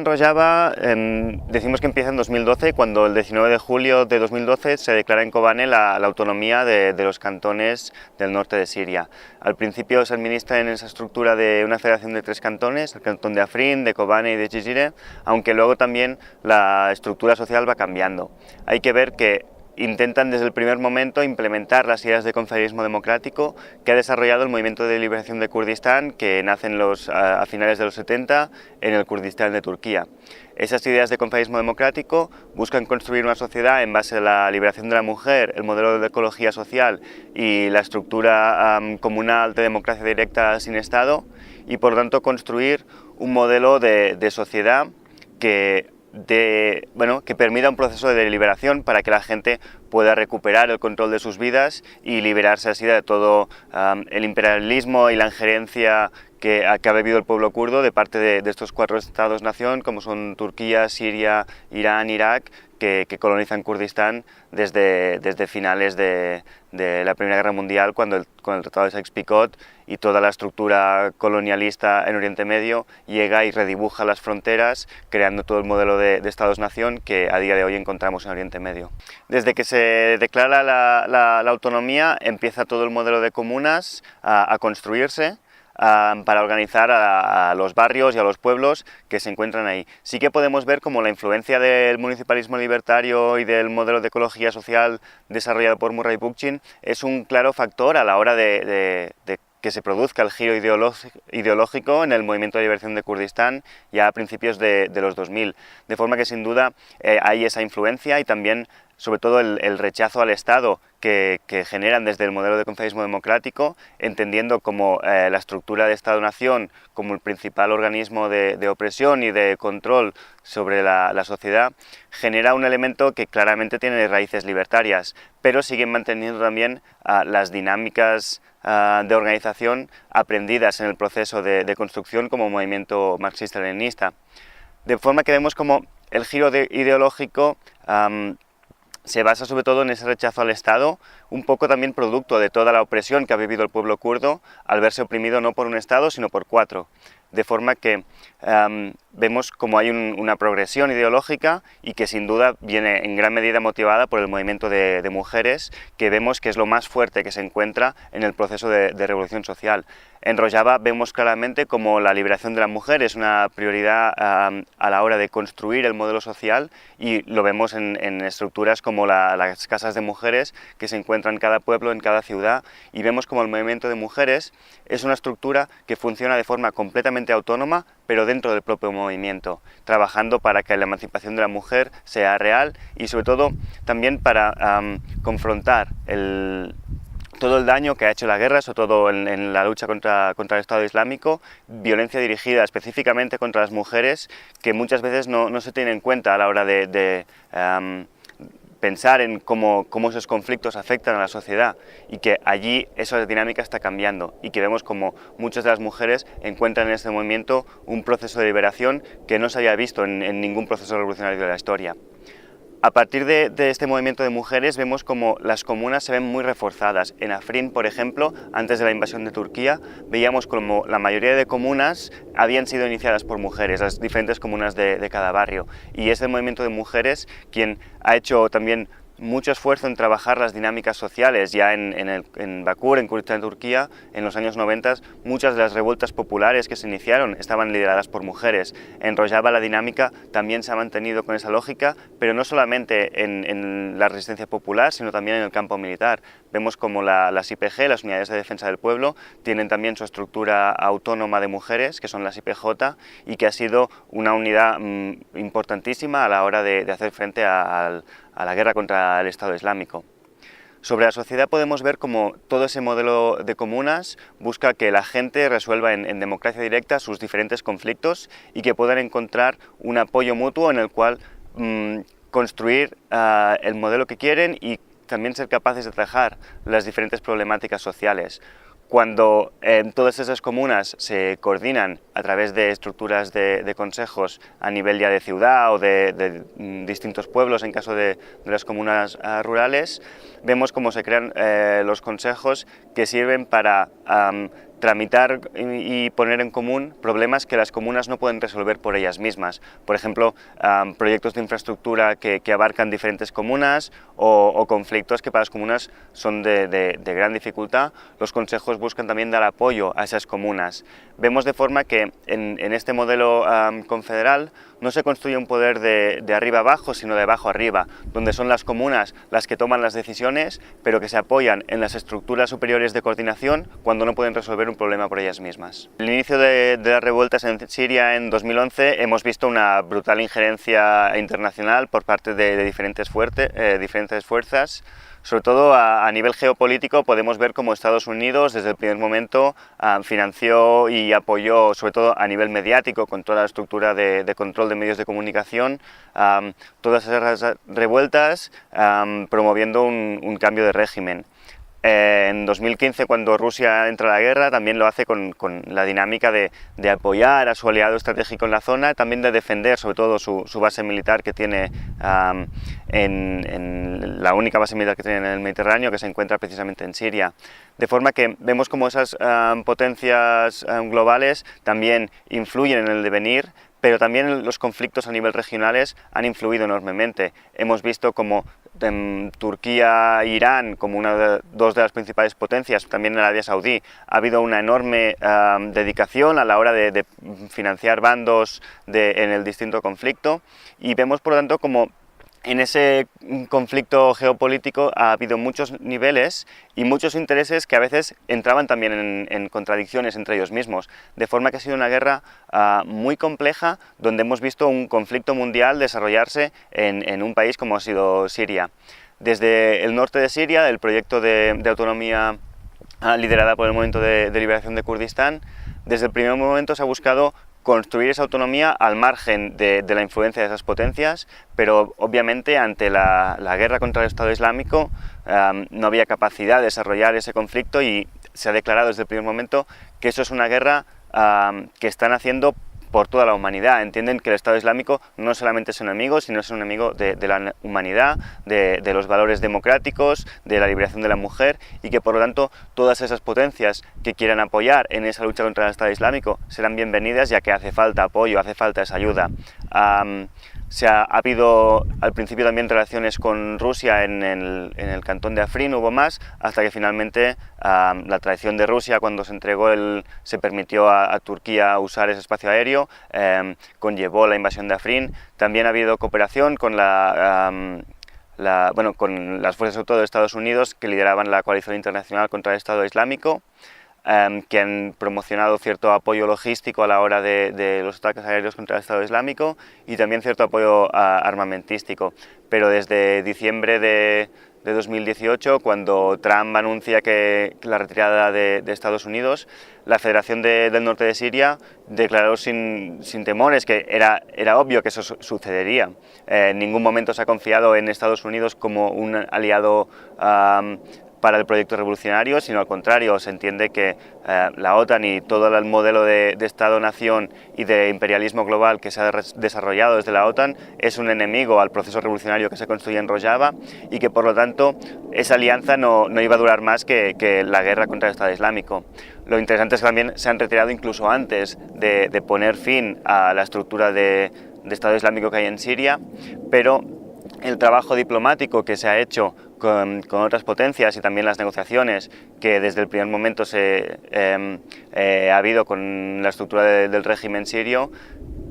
en Rojava decimos que empieza en 2012, cuando el 19 de julio de 2012 se declara en Kobane la autonomía de los cantones del norte de Siria. Al principio se administra en esa estructura de una federación de 3 cantones, el cantón de Afrin, de Kobane y de Jizire, aunque luego también la estructura social va cambiando. Hay que ver que intentan desde el primer momento implementar las ideas de confederalismo democrático que ha desarrollado el Movimiento de Liberación de Kurdistán, que nace a finales de los 70 en el Kurdistán de Turquía. Esas ideas de confederalismo democrático buscan construir una sociedad en base a la liberación de la mujer, el modelo de ecología social y la estructura comunal de democracia directa sin Estado, y por lo tanto construir un modelo de sociedad que permita un proceso de liberación para que la gente pueda recuperar el control de sus vidas y liberarse así de todo el imperialismo y la injerencia que ha vivido el pueblo kurdo de parte de estos 4 estados-nación, como son Turquía, Siria, Irán, Irak, que colonizan Kurdistán desde finales de la Primera Guerra Mundial, con el Tratado de Sykes-Picot y toda la estructura colonialista en Oriente Medio llega y redibuja las fronteras, creando todo el modelo de Estados-nación que a día de hoy encontramos en Oriente Medio. Desde que se declara la autonomía, empieza todo el modelo de comunas a construirse, para organizar a los barrios y a los pueblos que se encuentran ahí. Sí que podemos ver como la influencia del municipalismo libertario y del modelo de ecología social desarrollado por Murray Bookchin es un claro factor a la hora de que se produzca el giro ideológico en el movimiento de liberación de Kurdistán ya a principios de los 2000. De forma que sin duda hay esa influencia y también sobre todo el rechazo al Estado que generan desde el modelo de confederalismo democrático, entendiendo como la estructura de Estado-Nación como el principal organismo de opresión y de control sobre la sociedad, genera un elemento que claramente tiene raíces libertarias, pero siguen manteniendo también las dinámicas de organización aprendidas en el proceso de construcción como movimiento marxista-leninista. De forma que vemos como el giro ideológico se basa sobre todo en ese rechazo al Estado, un poco también producto de toda la opresión que ha vivido el pueblo kurdo al verse oprimido no por un Estado sino por 4. De forma que vemos como hay una progresión ideológica y que sin duda viene en gran medida motivada por el movimiento de mujeres, que vemos que es lo más fuerte que se encuentra en el proceso de revolución social. En Rojava vemos claramente como la liberación de la mujer es una prioridad a la hora de construir el modelo social, y lo vemos en estructuras como las casas de mujeres que se encuentran en cada pueblo, en cada ciudad, y vemos como el movimiento de mujeres es una estructura que funciona de forma completamente autónoma, pero dentro del propio movimiento, trabajando para que la emancipación de la mujer sea real y sobre todo también para confrontar todo el daño que ha hecho la guerra, sobre todo en la lucha contra el Estado Islámico, violencia dirigida específicamente contra las mujeres, que muchas veces no se tiene en cuenta a la hora de pensar en cómo esos conflictos afectan a la sociedad, y que allí esa dinámica está cambiando y que vemos como muchas de las mujeres encuentran en este movimiento un proceso de liberación que no se había visto en ningún proceso revolucionario de la historia. A partir de este movimiento de mujeres vemos como las comunas se ven muy reforzadas. En Afrin, por ejemplo, antes de la invasión de Turquía, veíamos como la mayoría de comunas habían sido iniciadas por mujeres, las diferentes comunas de cada barrio. Y es el movimiento de mujeres quien ha hecho también mucho esfuerzo en trabajar las dinámicas sociales. Ya en Bakur, en Kurdistán, Turquía, en los años 90, muchas de las revueltas populares que se iniciaron estaban lideradas por mujeres. En Rojava la dinámica también se ha mantenido con esa lógica, pero no solamente en la resistencia popular, sino también en el campo militar. Vemos como las IPG, las Unidades de Defensa del Pueblo, tienen también su estructura autónoma de mujeres, que son las IPJ, y que ha sido una unidad importantísima a la hora de hacer frente a la guerra contra el Estado Islámico. Sobre la sociedad podemos ver como todo ese modelo de comunas busca que la gente resuelva en democracia directa sus diferentes conflictos y que puedan encontrar un apoyo mutuo en el cual construir el modelo que quieren y también ser capaces de atajar las diferentes problemáticas sociales. Cuando todas esas comunas se coordinan a través de estructuras de consejos a nivel ya de ciudad o de distintos pueblos, en caso de las comunas rurales, vemos cómo se crean los consejos que sirven para tramitar y poner en común problemas que las comunas no pueden resolver por ellas mismas. Por ejemplo, proyectos de infraestructura que abarcan diferentes comunas o conflictos que para las comunas son de gran dificultad. Los consejos buscan también dar apoyo a esas comunas. Vemos de forma que en este modelo confederal no se construye un poder de arriba abajo, sino de abajo arriba, donde son las comunas las que toman las decisiones, pero que se apoyan en las estructuras superiores de coordinación cuando no pueden resolver un problema por ellas mismas. Al inicio de las revueltas en Siria en 2011 hemos visto una brutal injerencia internacional por parte de diferentes fuerzas. Sobre todo a nivel geopolítico podemos ver cómo Estados Unidos desde el primer momento financió y apoyó, sobre todo a nivel mediático, con toda la estructura de control de medios de comunicación, todas esas revueltas, promoviendo un cambio de régimen. En 2015, cuando Rusia entra a la guerra, también lo hace con la dinámica de apoyar a su aliado estratégico en la zona, también de defender sobre todo su base militar que tiene en la única base militar que tiene en el Mediterráneo, que se encuentra precisamente en Siria. De forma que vemos como esas potencias globales también influyen en el devenir, pero también los conflictos a nivel regionales han influido enormemente. Hemos visto como Turquía e Irán, como dos de las principales potencias, también en Arabia Saudí, ha habido una enorme dedicación a la hora de financiar bandos en el distinto conflicto, y vemos por lo tanto como en ese conflicto geopolítico ha habido muchos niveles y muchos intereses que a veces entraban también en contradicciones entre ellos mismos, de forma que ha sido una guerra muy compleja, donde hemos visto un conflicto mundial desarrollarse en un país como ha sido Siria. Desde el norte de Siria, el proyecto de autonomía liderada por el Movimiento de Liberación de Kurdistán, desde el primer momento se ha buscado construir esa autonomía al margen de la influencia de esas potencias, pero obviamente ante la guerra contra el Estado Islámico no había capacidad de desarrollar ese conflicto, y se ha declarado desde el primer momento que eso es una guerra que están haciendo por toda la humanidad. Entienden que el Estado Islámico no solamente es un enemigo, sino es un enemigo de la humanidad, de los valores democráticos, de la liberación de la mujer, y que por lo tanto todas esas potencias que quieran apoyar en esa lucha contra el Estado Islámico serán bienvenidas, ya que hace falta apoyo, hace falta esa ayuda. Ha habido al principio también relaciones con Rusia en el cantón de Afrin, hubo más, hasta que finalmente la traición de Rusia, cuando se permitió a Turquía usar ese espacio aéreo, conllevó la invasión de Afrin. También ha habido cooperación con con las fuerzas sobre todo de Estados Unidos, que lideraban la coalición internacional contra el Estado Islámico, que han promocionado cierto apoyo logístico a la hora de los ataques aéreos contra el Estado Islámico, y también cierto apoyo armamentístico. Pero desde diciembre de 2018, cuando Trump anuncia que la retirada de Estados Unidos, la Federación del Norte de Siria declaró sin temores que era obvio que eso sucedería. En ningún momento se ha confiado en Estados Unidos como un aliado para el proyecto revolucionario, sino al contrario, se entiende que la OTAN y todo el modelo de Estado-nación y de imperialismo global que se ha desarrollado desde la OTAN es un enemigo al proceso revolucionario que se construye en Rojava, y que por lo tanto esa alianza no iba a durar más que la guerra contra el Estado Islámico. Lo interesante es que también se han retirado incluso antes de poner fin a la estructura de Estado Islámico que hay en Siria, pero el trabajo diplomático que se ha hecho con otras potencias, y también las negociaciones que desde el primer momento ha habido con la estructura del régimen sirio,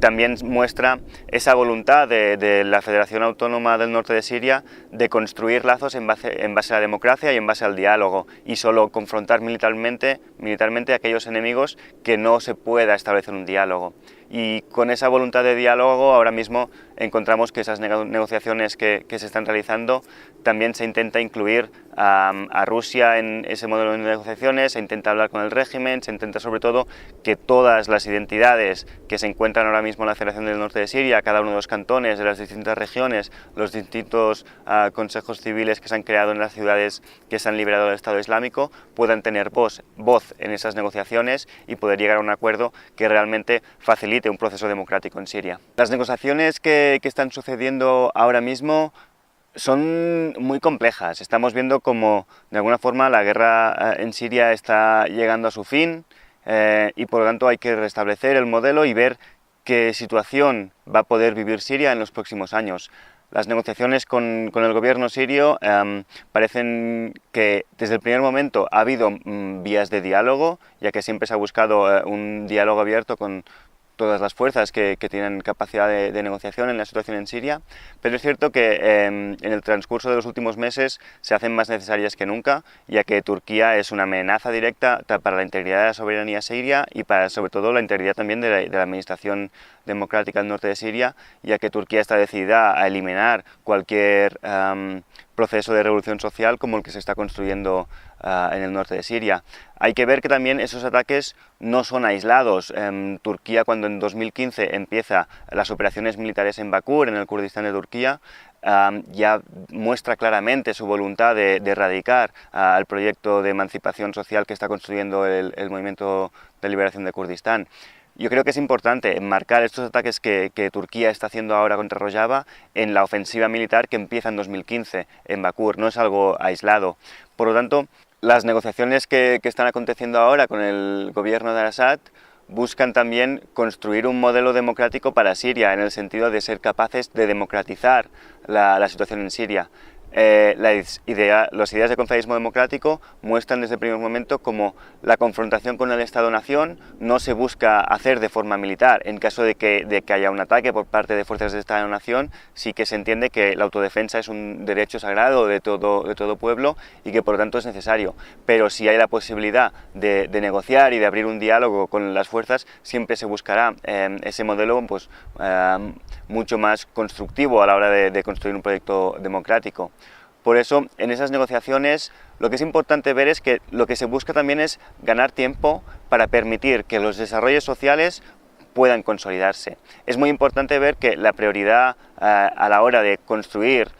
también muestra esa voluntad de la Federación Autónoma del Norte de Siria de construir lazos en base a la democracia y en base al diálogo, y solo confrontar militarmente a aquellos enemigos que no se pueda establecer un diálogo. Y con esa voluntad de diálogo ahora mismo encontramos que esas negociaciones que se están realizando, también se intenta incluir a Rusia en ese modelo de negociaciones, se intenta hablar con el régimen, se intenta sobre todo que todas las identidades que se encuentran ahora mismo en la Federación del Norte de Siria, cada uno de los cantones de las distintas regiones, los distintos consejos civiles que se han creado en las ciudades que se han liberado del Estado Islámico, puedan tener voz en esas negociaciones y poder llegar a un acuerdo que realmente facilite un proceso democrático en Siria. Las negociaciones que están sucediendo ahora mismo son muy complejas. Estamos viendo como de alguna forma la guerra en Siria está llegando a su fin. y por lo tanto hay que restablecer el modelo y ver qué situación va a poder vivir Siria en los próximos años. Las negociaciones con el gobierno sirio parecen que desde el primer momento ha habido vías de diálogo, ya que siempre se ha buscado un diálogo abierto con todas las fuerzas que tienen capacidad de negociación en la situación en Siria, pero es cierto que en el transcurso de los últimos meses se hacen más necesarias que nunca, ya que Turquía es una amenaza directa para la integridad de la soberanía siria y para sobre todo la integridad también de la administración democrática del norte de Siria, ya que Turquía está decidida a eliminar cualquier proceso de revolución social como el que se está construyendo en el norte de Siria. Hay que ver que también esos ataques no son aislados. Turquía, cuando en 2015 empieza las operaciones militares en Bakur, en el Kurdistán de Turquía, ya muestra claramente su voluntad de erradicar el proyecto de emancipación social que está construyendo el movimiento de liberación de Kurdistán. Yo creo que es importante enmarcar estos ataques que Turquía está haciendo ahora contra Rojava en la ofensiva militar que empieza en 2015 en Bakur, no es algo aislado. Por lo tanto, las negociaciones que están aconteciendo ahora con el gobierno de Assad buscan también construir un modelo democrático para Siria, en el sentido de ser capaces de democratizar la situación en Siria. Las ideas de confederalismo democrático muestran desde el primer momento como la confrontación con el Estado-Nación no se busca hacer de forma militar. En caso de que haya un ataque por parte de fuerzas de Estado-Nación, sí que se entiende que la autodefensa es un derecho sagrado de todo pueblo y que por lo tanto es necesario. Pero si hay la posibilidad de negociar y de abrir un diálogo con las fuerzas, siempre se buscará ese modelo pues, mucho más constructivo a la hora de construir un proyecto democrático. Por eso, en esas negociaciones, lo que es importante ver es que lo que se busca también es ganar tiempo para permitir que los desarrollos sociales puedan consolidarse. Es muy importante ver que la prioridad a la hora de construir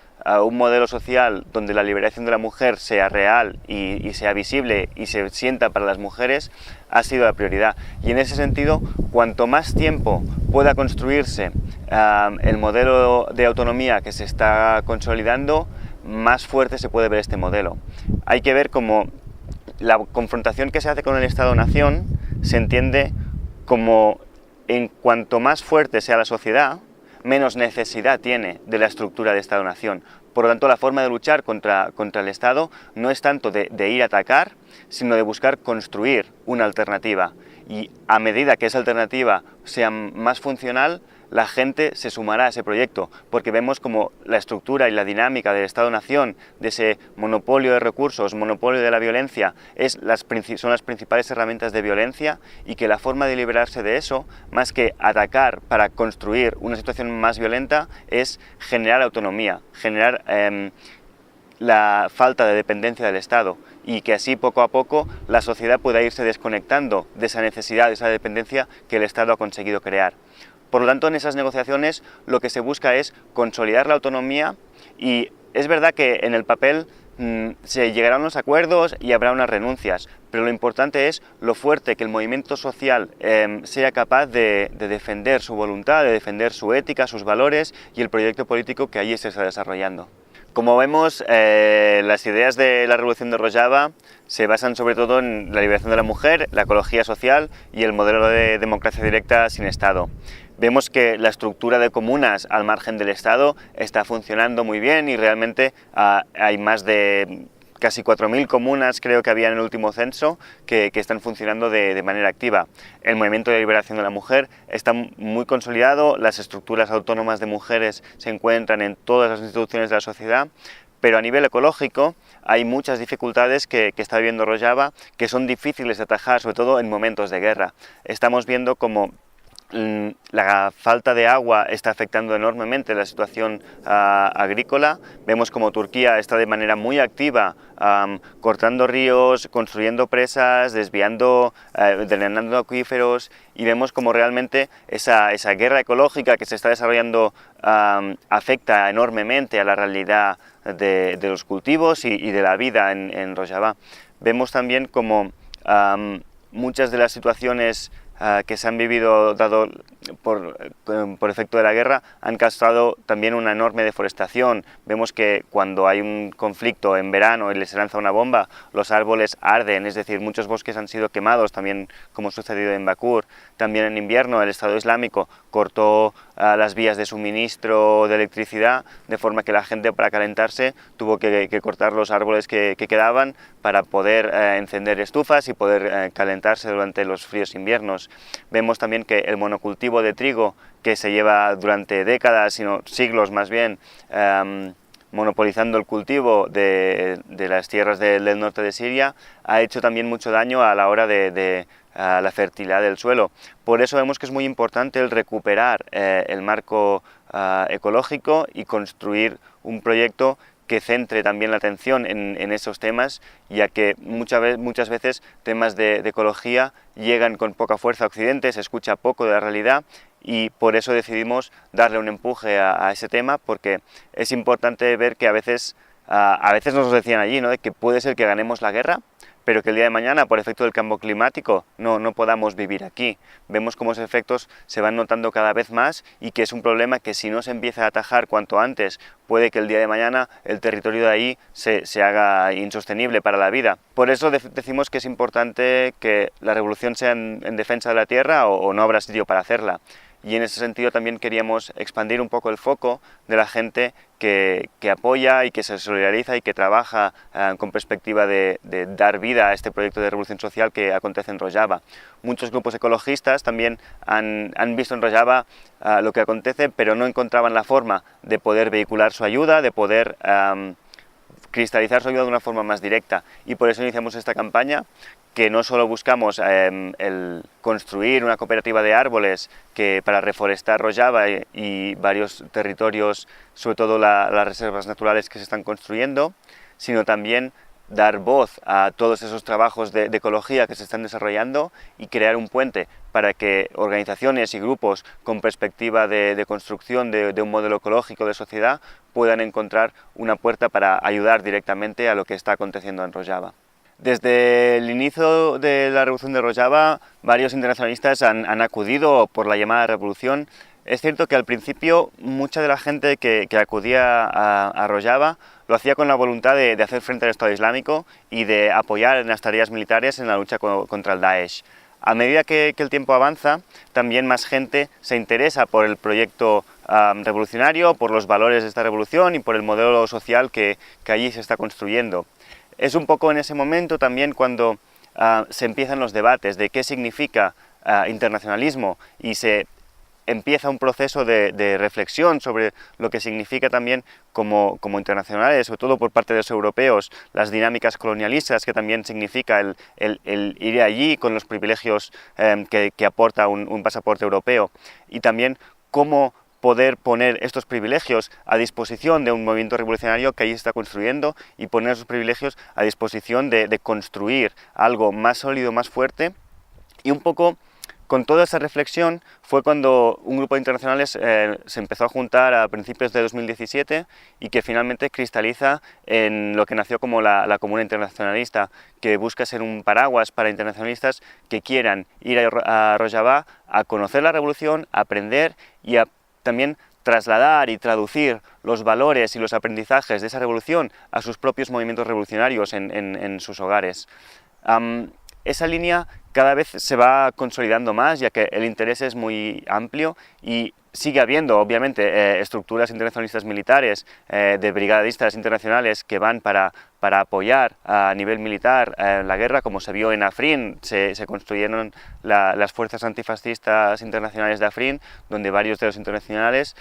un modelo social donde la liberación de la mujer sea real y sea visible y se sienta para las mujeres ha sido la prioridad. Y en ese sentido, cuanto más tiempo pueda construirse el modelo de autonomía que se está consolidando, más fuerte se puede ver este modelo. Hay que ver cómo la confrontación que se hace con el Estado-Nación se entiende como en cuanto más fuerte sea la sociedad, menos necesidad tiene de la estructura de Estado-Nación. Por lo tanto, la forma de luchar contra el Estado no es tanto de ir a atacar, sino de buscar construir una alternativa. Y a medida que esa alternativa sea más funcional, la gente se sumará a ese proyecto, porque vemos como la estructura y la dinámica del Estado-Nación, de ese monopolio de recursos, monopolio de la violencia, son las principales herramientas de violencia, y que la forma de liberarse de eso, más que atacar para construir una situación más violenta, es generar autonomía, generar la falta de dependencia del Estado, y que así poco a poco la sociedad pueda irse desconectando de esa necesidad, de esa dependencia que el Estado ha conseguido crear. Por lo tanto, en esas negociaciones lo que se busca es consolidar la autonomía, y es verdad que en el papel se llegarán a unos acuerdos y habrá unas renuncias, pero lo importante es lo fuerte que el movimiento social sea capaz de defender su voluntad, de defender su ética, sus valores y el proyecto político que allí se está desarrollando. Como vemos, las ideas de la Revolución de Rojava se basan sobre todo en la liberación de la mujer, la ecología social y el modelo de democracia directa sin Estado. Vemos que la estructura de comunas al margen del Estado está funcionando muy bien y realmente hay más de casi 4.000 comunas, creo que había en el último censo, que están funcionando de manera activa. El movimiento de liberación de la mujer está muy consolidado, las estructuras autónomas de mujeres se encuentran en todas las instituciones de la sociedad, pero a nivel ecológico hay muchas dificultades que está viviendo Rojava, que son difíciles de atajar, sobre todo en momentos de guerra. Estamos viendo como la falta de agua está afectando enormemente la situación agrícola. Vemos como Turquía está de manera muy activa cortando ríos, construyendo presas, desviando, drenando acuíferos, y vemos como realmente esa guerra ecológica que se está desarrollando afecta enormemente a la realidad de los cultivos y de la vida en Rojava. Vemos también como muchas de las situaciones que se han vivido dado por efecto de la guerra, han causado también una enorme deforestación. Vemos que cuando hay un conflicto en verano y les lanza una bomba, los árboles arden, es decir, muchos bosques han sido quemados, también como ha sucedido en Bakur. También en invierno el Estado Islámico cortó las vías de suministro de electricidad, de forma que la gente, para calentarse, tuvo que cortar los árboles que quedaban para poder encender estufas y poder calentarse durante los fríos inviernos. Vemos también que el monocultivo de trigo, que se lleva durante décadas, sino siglos más bien, monopolizando el cultivo de las tierras del norte de Siria, ha hecho también mucho daño a la hora de la fertilidad del suelo. Por eso vemos que es muy importante el recuperar el marco ecológico y construir un proyecto que centre también la atención en esos temas, ya que muchas veces temas de ecología llegan con poca fuerza a Occidente, se escucha poco de la realidad, y por eso decidimos darle un empuje a ese tema, porque es importante ver que a veces nos decían allí, ¿no?, de que puede ser que ganemos la guerra, pero que el día de mañana, por efecto del cambio climático, no podamos vivir aquí. Vemos cómo esos efectos se van notando cada vez más y que es un problema que, si no se empieza a atajar cuanto antes, puede que el día de mañana el territorio de ahí se haga insostenible para la vida. Por eso decimos que es importante que la revolución sea en defensa de la tierra, o no habrá sitio para hacerla. Y en ese sentido también queríamos expandir un poco el foco de la gente que apoya y que se solidariza y que trabaja con perspectiva de dar vida a este proyecto de revolución social que acontece en Rojava. Muchos grupos ecologistas también han visto en Rojava lo que acontece, pero no encontraban la forma de poder vehicular su ayuda, de poder cristalizar su ayuda de una forma más directa, y por eso iniciamos esta campaña, que no solo buscamos el construir una cooperativa de árboles para reforestar Rojava y varios territorios, sobre todo las reservas naturales que se están construyendo, sino también dar voz a todos esos trabajos de ecología que se están desarrollando y crear un puente para que organizaciones y grupos con perspectiva de construcción de un modelo ecológico de sociedad puedan encontrar una puerta para ayudar directamente a lo que está aconteciendo en Rojava. Desde el inicio de la revolución de Rojava, varios internacionalistas han acudido por la llamada revolución. Es cierto que al principio mucha de la gente que acudía a Rojava lo hacía con la voluntad de hacer frente al Estado Islámico y de apoyar en las tareas militares en la lucha contra el Daesh. A medida que el tiempo avanza, también más gente se interesa por el proyecto revolucionario, por los valores de esta revolución y por el modelo social que allí se está construyendo. Es un poco en ese momento también cuando se empiezan los debates de qué significa internacionalismo, y se empieza un proceso de reflexión sobre lo que significa también como internacionales, sobre todo por parte de los europeos, las dinámicas colonialistas que también significa el ir allí con los privilegios que aporta un pasaporte europeo, y también cómo poder poner estos privilegios a disposición de un movimiento revolucionario que allí se está construyendo, y poner esos privilegios a disposición de construir algo más sólido, más fuerte. Y un poco con toda esa reflexión fue cuando un grupo de internacionales se empezó a juntar a principios de 2017 y que finalmente cristaliza en lo que nació como la Comuna Internacionalista, que busca ser un paraguas para internacionalistas que quieran ir a Rojava a conocer la revolución, a aprender y a también trasladar y traducir los valores y los aprendizajes de esa revolución a sus propios movimientos revolucionarios en sus hogares. Esa línea cada vez se va consolidando más, ya que el interés es muy amplio y sigue habiendo, obviamente, estructuras internacionalistas militares, de brigadistas internacionales que van para apoyar a nivel militar la guerra, como se vio en Afrin. Se construyeron las fuerzas antifascistas internacionales de Afrin, donde varios de los internacionales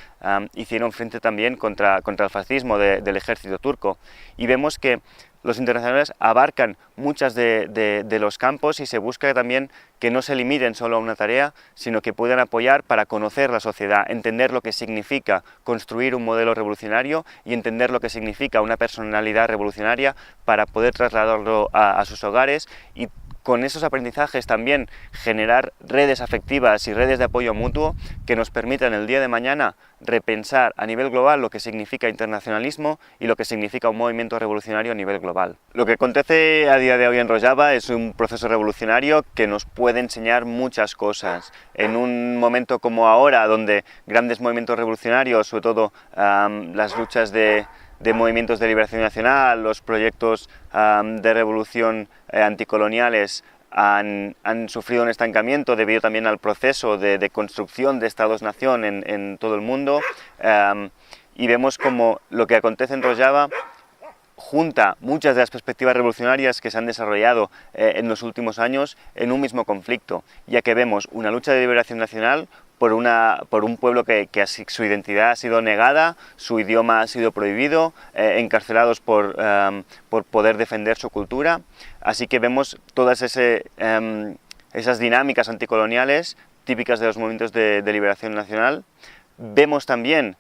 hicieron frente también contra el fascismo del ejército turco. Y vemos que los internacionales abarcan muchos de los campos, y se busca también que no se limiten solo a una tarea, sino que puedan apoyar para conocer la sociedad, entender lo que significa construir un modelo revolucionario y entender lo que significa una personalidad revolucionaria para poder trasladarlo a sus hogares y con esos aprendizajes también generar redes afectivas y redes de apoyo mutuo que nos permitan el día de mañana repensar a nivel global lo que significa internacionalismo y lo que significa un movimiento revolucionario a nivel global. Lo que acontece a día de hoy en Rojava es un proceso revolucionario que nos puede enseñar muchas cosas. En un momento como ahora, donde grandes movimientos revolucionarios, sobre todo las luchas de movimientos de liberación nacional, los proyectos de revolución anticoloniales han sufrido un estancamiento debido también al proceso de construcción de estados-nación en todo el mundo, y vemos como lo que acontece en Rojava junta muchas de las perspectivas revolucionarias que se han desarrollado en los últimos años en un mismo conflicto, ya que vemos una lucha de liberación nacional por un pueblo que su identidad ha sido negada, su idioma ha sido prohibido, encarcelados por poder defender su cultura. Así que vemos todas esas dinámicas anticoloniales típicas de los movimientos de liberación nacional. Vemos también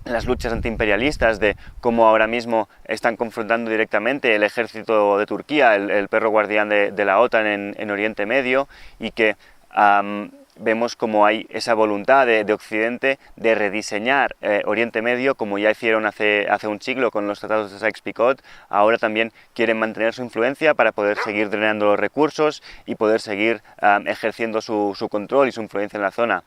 las luchas antiimperialistas, de cómo ahora mismo están confrontando directamente el ejército de Turquía, el perro guardián de la OTAN en Oriente Medio, y que vemos como hay esa voluntad de Occidente de rediseñar Oriente Medio, como ya hicieron hace un siglo con los tratados de Sykes-Picot. Ahora también quieren mantener su influencia para poder seguir drenando los recursos y poder seguir ejerciendo su control y su influencia en la zona.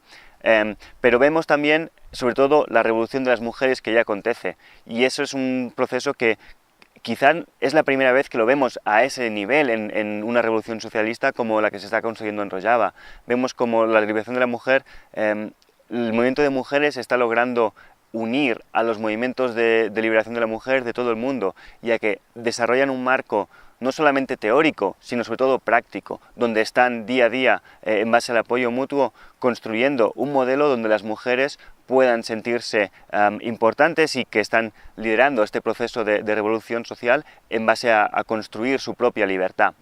Pero vemos también, sobre todo, la revolución de las mujeres que ya acontece, y eso es un proceso que quizá es la primera vez que lo vemos a ese nivel en una revolución socialista como la que se está consiguiendo en Rojava. Vemos como la liberación de la mujer, el movimiento de mujeres está logrando unir a los movimientos de liberación de la mujer de todo el mundo, ya que desarrollan un marco no solamente teórico, sino sobre todo práctico, donde están día a día, en base al apoyo mutuo, construyendo un modelo donde las mujeres puedan sentirse importantes y que están liderando este proceso de revolución social en base a construir su propia libertad.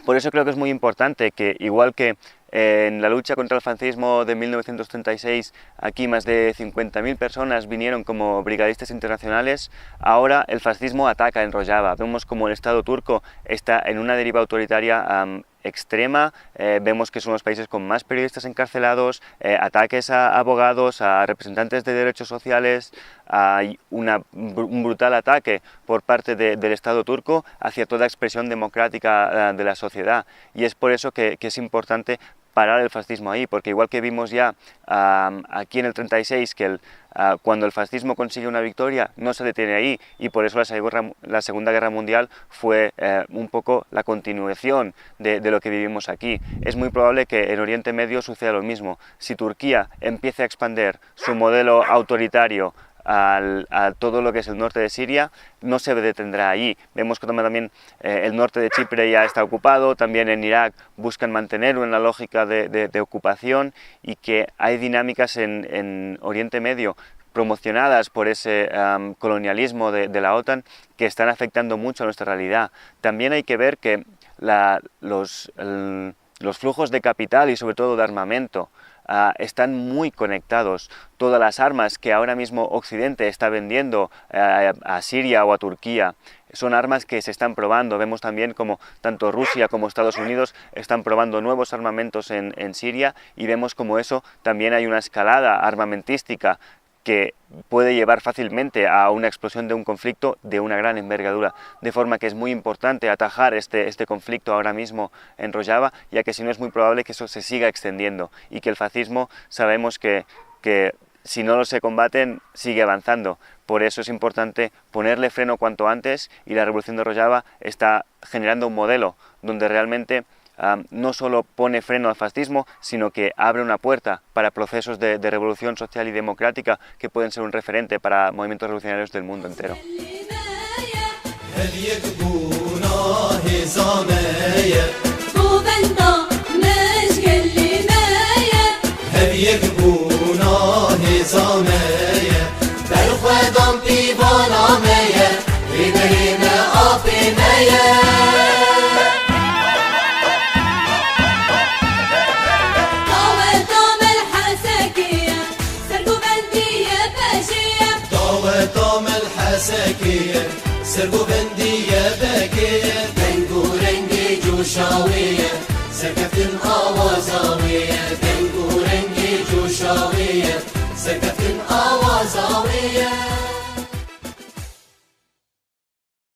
Por eso creo que es muy importante que, igual que en la lucha contra el fascismo de 1936, aquí más de 50.000 personas vinieron como brigadistas internacionales, ahora el fascismo ataca en Rojava. Vemos como el Estado turco está en una deriva autoritaria extrema, vemos que son los países con más periodistas encarcelados, ataques a abogados, a representantes de derechos sociales. Hay un brutal ataque por parte del Estado turco hacia toda expresión democrática de la sociedad, y es por eso que es importante parar el fascismo ahí, porque igual que vimos ya aquí en el 36 que cuando el fascismo consigue una victoria no se detiene ahí, y por eso la Segunda Guerra Mundial fue un poco la continuación de lo que vivimos aquí. Es muy probable que en Oriente Medio suceda lo mismo. Si Turquía empieza a expandir su modelo autoritario a todo lo que es el norte de Siria, no se detendrá allí. Vemos que también el norte de Chipre ya está ocupado, también en Irak buscan mantenerlo en la lógica de ocupación, y que hay dinámicas en Oriente Medio promocionadas por ese colonialismo de la OTAN que están afectando mucho a nuestra realidad. También hay que ver que los flujos de capital y sobre todo de armamento están muy conectados. Todas las armas que ahora mismo Occidente está vendiendo a Siria o a Turquía son armas que se están probando. Vemos también como tanto Rusia como Estados Unidos están probando nuevos armamentos en Siria, y vemos como eso también hay una escalada armamentística que puede llevar fácilmente a una explosión de un conflicto de una gran envergadura, de forma que es muy importante atajar este conflicto ahora mismo en Rojava, ya que si no es muy probable que eso se siga extendiendo, y que el fascismo sabemos que si no lo se combaten sigue avanzando. Por eso es importante ponerle freno cuanto antes, y la revolución de Rojava está generando un modelo donde realmente no solo pone freno al fascismo, sino que abre una puerta para procesos de revolución social y democrática que pueden ser un referente para movimientos revolucionarios del mundo entero. سرقو بندية بكية بنقورين شاوية سكت آوازاوية دنگ و رنگی جوشاوية سكت آوازاوية